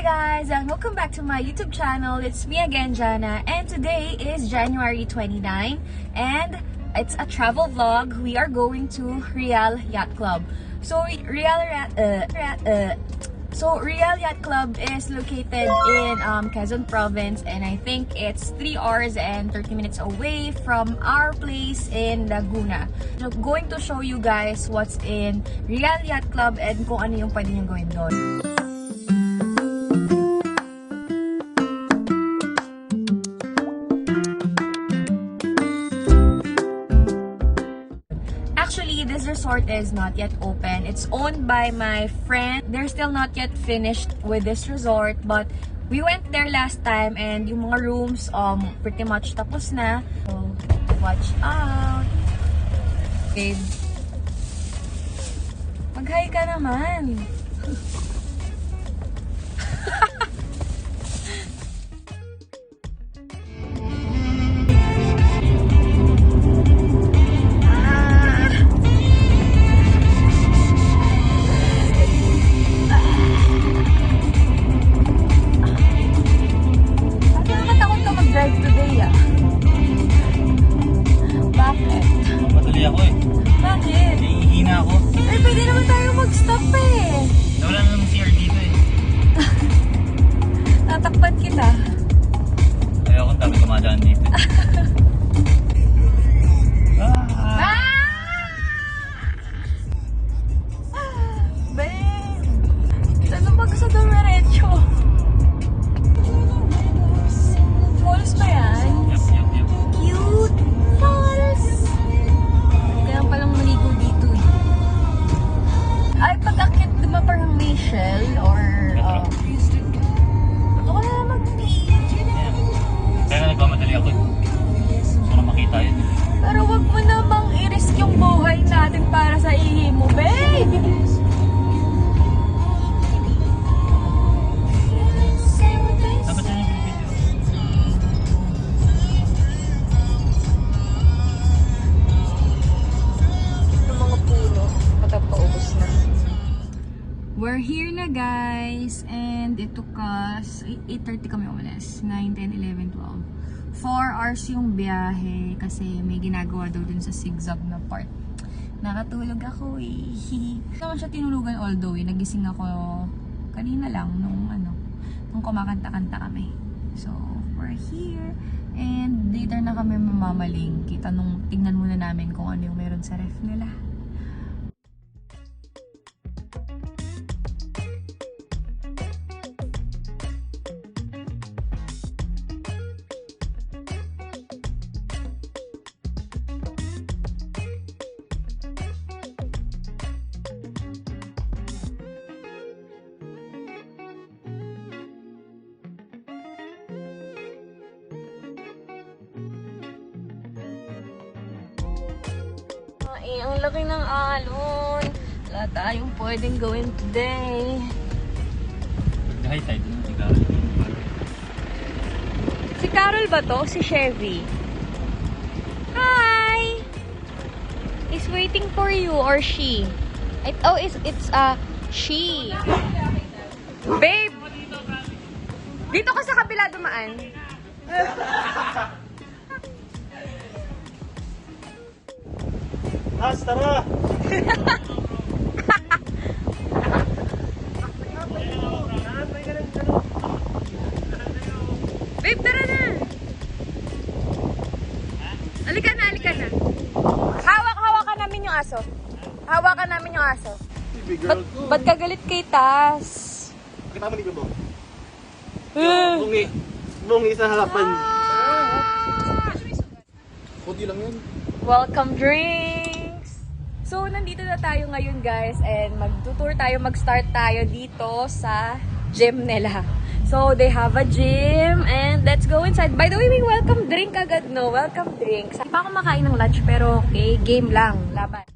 Hi guys, and welcome back to my YouTube channel. It's me again, Jana, and today is January 29 and it's a travel vlog. We are going to Real Yacht Club. So Real Yacht Club is located in Quezon Province, and I think it's 3 hours and 30 minutes away from our place in Laguna. So going to show you guys what's in Real Yacht Club and kung ano yung pwede nyo gawin doon. Actually, this resort is not yet open. It's owned by my friend. They're still not yet finished with this resort, but we went there last time and yung mga rooms pretty much tapos na. So, watch out. Babe. Mag-hi ka naman. Tatakpan kita. Ayaw kong dami kumadaan dito. Babe! Saan ba gusto dumiretso? Falls ba yan? Yep. Cute! Falls! Kaya palang maligo dito eh. Ay, pag-akit diba parang may shell or... Kaya nagmamadali ako. Gusto na makita yun. Pero wag mo namang i-risk yung buhay natin para sa ihi mo, babe! Dapat yan yung video. Yung mga puno, matapaubos na. We're here na guys, and it took us 8:30 kami umalis, 9, 10, 11, 12. 4 hours yung biyahe kasi may ginagawa daw dun sa zigzag na part. Nakatulog ako eh. Hindi naman siya tinulugan all the way. Nagising ako kanina lang nung kumakanta-kanta kami. So, we're here. And later na kami mamamalingki. Tingnan muna namin kung ano yung meron sa ref nila. Ang laki ng alon. Wala tayong pwedeng gawin today. High tide yun, si Carol. Si Carol ba to? Si Chevy? Hi! He's waiting for you or she? It's she. Babe! Dito ka sa kabila dumaan. Tara! Babe, tara na! Halika na. Hawakan namin yung aso. Hawakan namin yung aso. Ba't ka galit kay Tas? Kita mo ni Gabo. Bungi sa harapan. Kunti lang yan. Welcome drinks! So, nandito na tayo ngayon guys, and mag-start tayo dito sa gym nila. So, they have a gym, and let's go inside. By the way, may welcome drink agad, no? Welcome drinks. Hindi pa ako makain ng lunch, pero okay, game lang, laban.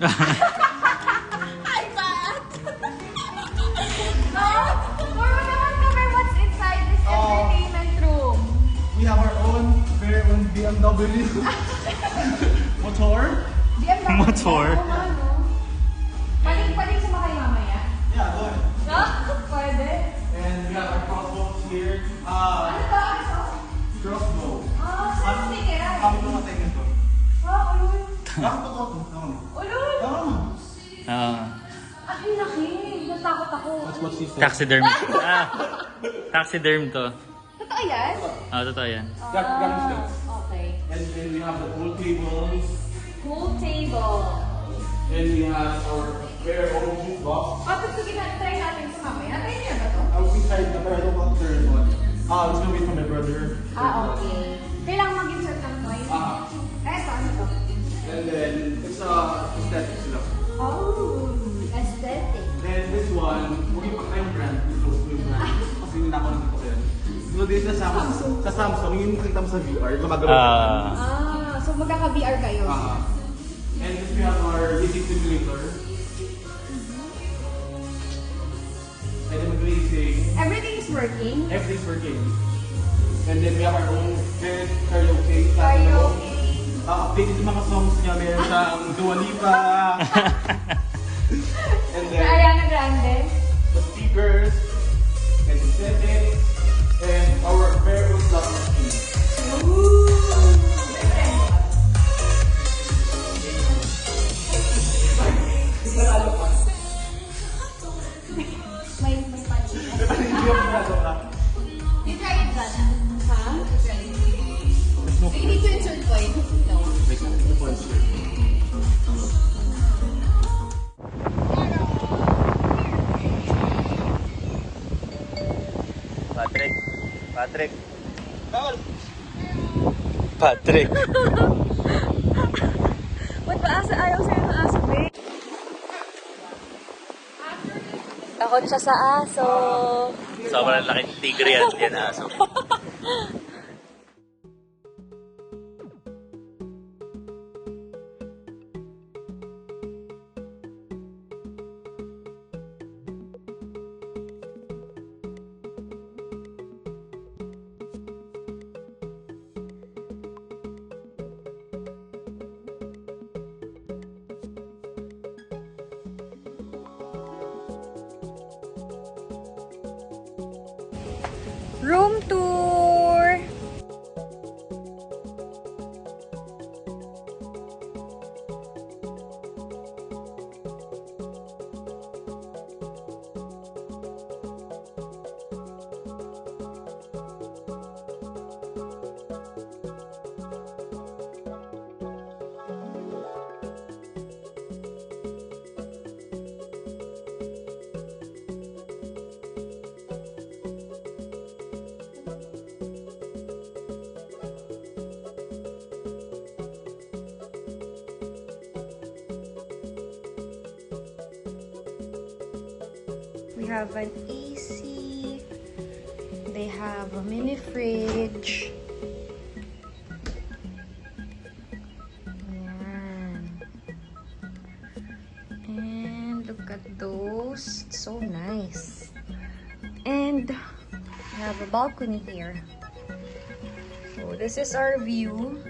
Hi, Pat! What's inside this entertainment room? We have our very own BMW motor. BMW. Motor. Paling sumakay mamaya. Yeah, good. No? Pwede. And we have our crossbows here. Ano to? Crossbow. Saan mo titira? Kami tumatay nito. Ulul. Ulul. Ang laki. Natakot ako. That's what she said. Taxiderm. Taxiderm to. Totoo yan? Totoo yan. Gun sticks. Okay. And then we have the pool tables. Pool table. And we have our very own juice box. Tapos sige na, try natin sa mamaya. Try niya ba to? I will decide na pero I don't want to turn one. It's gonna be from my brother. Okay. Kailangan mag-insert ng coin? Eto, ano to? And then it's aesthetic sila. Oh, aesthetic. Then this one, huwag yung pagka yung brand. Ito yung brand. Kasi hindi na ako nandito ko yan. So din sa Samsung, yung nakita mo sa VR, gumagalaw. So magkaka-VR kayo? And this we have our racing simulator. And then mag-racing. Everything is working? Everything's working. And then we have our own karaoke. Karaoke. Updated yung mga songs niya. Meron siyang Dua Lipa. And then Ariana Grande. the speakers. And the settings. And our very own slot machine. May pansin. You try it, Jana? Ha? You need to insert coin? No. Patrick. Patrick. Ba't ba ayaw sa'yo ng aso, babe? Takot siya sa aso. Sobrang laking tigre yan aso. Room tour! We have an AC. They have a mini fridge. Ayan. And look at those. It's so nice. And we have a balcony here. So this is our view.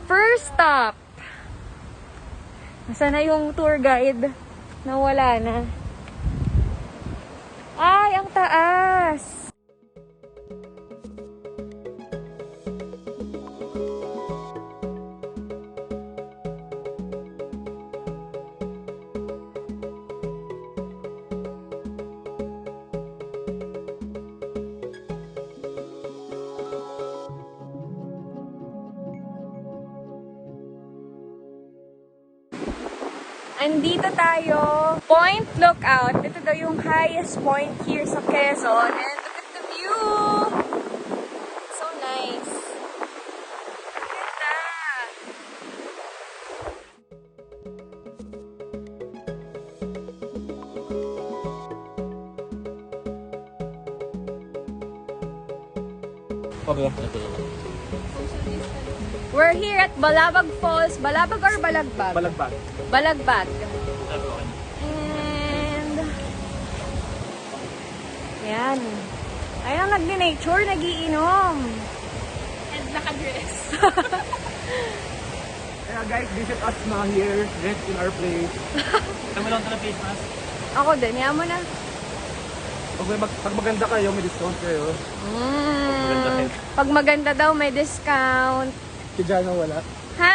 First stop. Nasaan na yung tour guide? Nawala na. Ay, ang taas! Andito tayo. Point Lookout. Ito daw yung highest point here sa Quezon. And look at the view! So nice. Ganda! Okay. We're here at Balabag Falls. Balabag or Balagbag? Balagbag. Balagbag. And ayan. Ayan ang nagdi-nature, nagiinom. And nakadress. Kaya guys, visit us na here. Rest in our place. Ito mo lang ito na face mask. Ako din, yan mo na. Pag maganda kayo, may discount kayo. Pag maganda daw, may discount. Si Jana wala. Ha?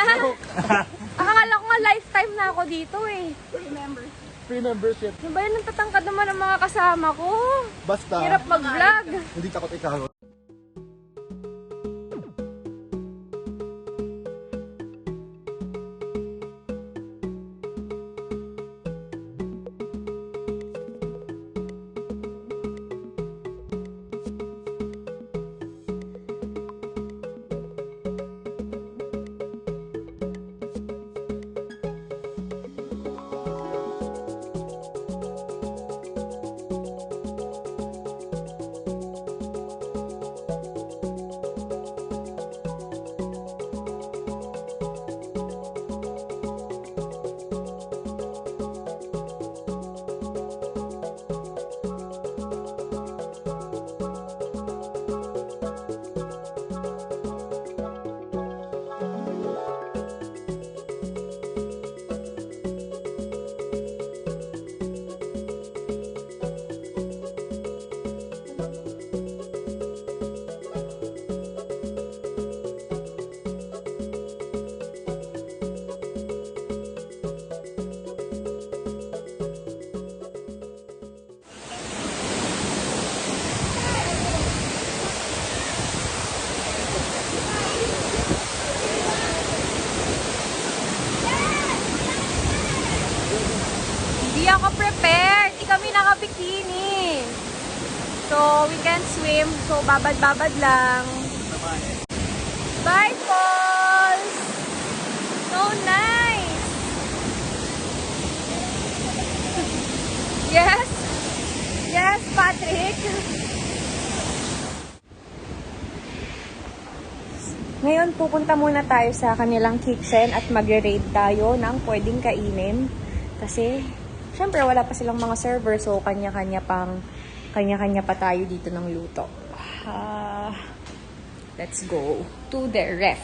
Akala ko nga lifetime na ako dito eh. Free membership. Ano ba yan? Natatangkad naman ang mga kasama ko. Basta, Hirap mag-vlog. hindi takot ikaw. Hindi ako prepared. Hindi kami naka-bikini. So, we can swim. So, babad-babad lang. Bye, Falls! So nice! Yes! Yes, Patrick! Ngayon, pupunta muna tayo sa kanilang kitchen at magre-raid tayo ng pwedeng kainin. Kasi, syempre, wala pa silang mga server. So, kanya-kanya pa tayo dito ng luto. Let's go to the ref.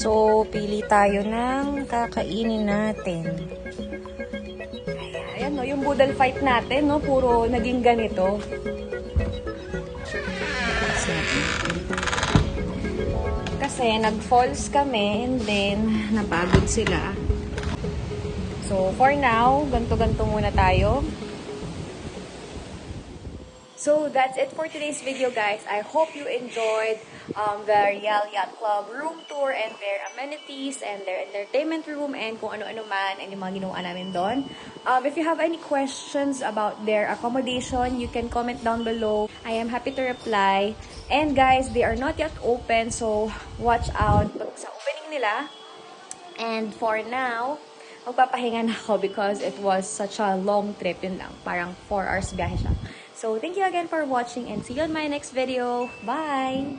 So, pili tayo ng kakainin natin. Ayan, no, yung boodle fight natin, no, puro naging ganito. Kasi nag-falls kami and then napagod sila. So, for now, ganto-ganto muna tayo. So, that's it for today's video, guys. I hope you enjoyed the Real Yacht Club room tour and their amenities and their entertainment room and kung ano-ano man and yung mga ginawa namin doon. If you have any questions about their accommodation, you can comment down below. I am happy to reply. And guys, they are not yet open, so watch out sa opening nila. And for now, magpapahinga na ako because it was such a long trip. Yun lang, parang 4 hours biyahe siya. So, thank you again for watching and see you on my next video. Bye!